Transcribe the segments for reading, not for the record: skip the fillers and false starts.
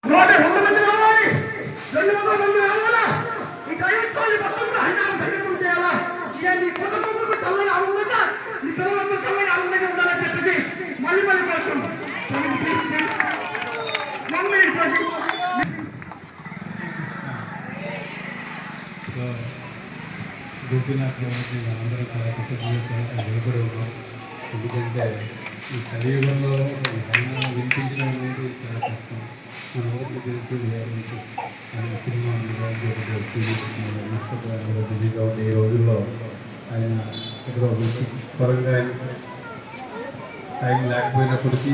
100 మంది రావాలి, 200 మంది రావాలా? ఈ క్రైస్తవులు మొత్తం హరినామ సంగీతం చేయాలా? ఇక నీ కుటుంబం చల్లగా ఆనందంగా, నీ పిల్లలందరూ చల్లగా ఆనందంగా ఉండాలని చెప్పేసి మళ్ళీ కోరుకుంటున్నాం. గోపీనాథ్ అందరూ చాలా కృతజ్ఞతగా నిలబడి ఉన్నాం. ఎందుకంటే ఈ కలియుగంలో హరినామం వినిపించడం అనేది చాలా కష్టం. మన ఊరికి తెలుసు ఆయన సినిమా బిజీగా ఉండే ఈ రోజుల్లో ఆయన ఎక్కడో త్వరగా టైం లేకపోయినప్పటికీ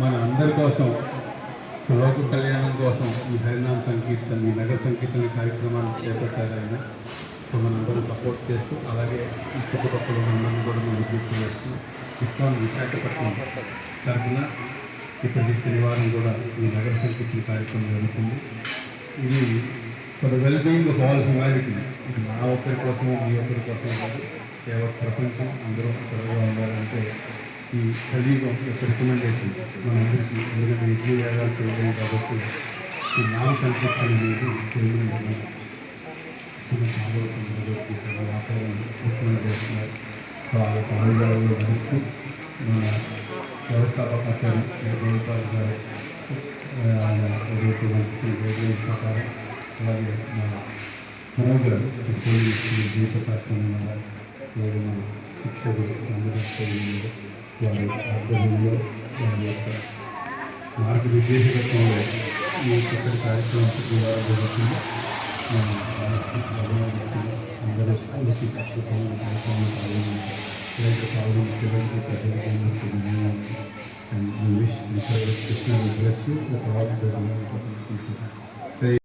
మన అందరి కోసం లోక కళ్యాణం కోసం ఈ హరినామ సంకీర్తన, ఈ నగర సంకీర్తన కార్యక్రమాన్ని చేపట్టారు ఆయన. సో మనందరూ సపోర్ట్ చేస్తూ, అలాగే ఈ చుట్టుపక్కల మనందరినీ కూడా మనం విజ్ఞప్తి చేస్తూ ఇస్కాన్ విశాఖపట్నం తరఫున ప్రతి శనివారం కూడా ఈ నగర సంకీర్తన కార్యక్రమం జరుగుతుంది. ఇది for the well being of all humanity. ఇది నా ఒక్కరి కోసం, మీ ఒక్కరి కోసం కాదు, కేవలం ప్రపంచం అందరూ త్వరగా ఉండాలంటే ఈ కలియుగం యొక్క రికమెండేషన్ మనందరికీ. ఎందుకంటే విద్య వేదాలు తెలియదు కాబట్టి ఈ నామ సంకీర్తన అనేది తెలియదు. వాతావరణం రికమెండ్ చేస్తున్నారు. వాళ్ళ కాలేజీలలో నడుస్తూ మన వ్యవస్థాపకాచార్య గోపాల్ గారు ప్రకారం, అలాగే మన మనోగర్ జీవిత కార్యక్రమం, అలాగే మన శిక్షకులు అందరూ వారి ఆధ్వర్యంలో వారి యొక్క మార్గనిర్దేశకత్వంలో ఈ చక్కటి కార్యక్రమం శుక్రవారం జరుగుతుంది. అందరూ కలిసి కష్టపడిన కార్యక్రమం పాల్గొన్నారు. సాగు ముఖ్యమంత్రి ప్రజలకు and we wish Mr. Krishna will bless you with all the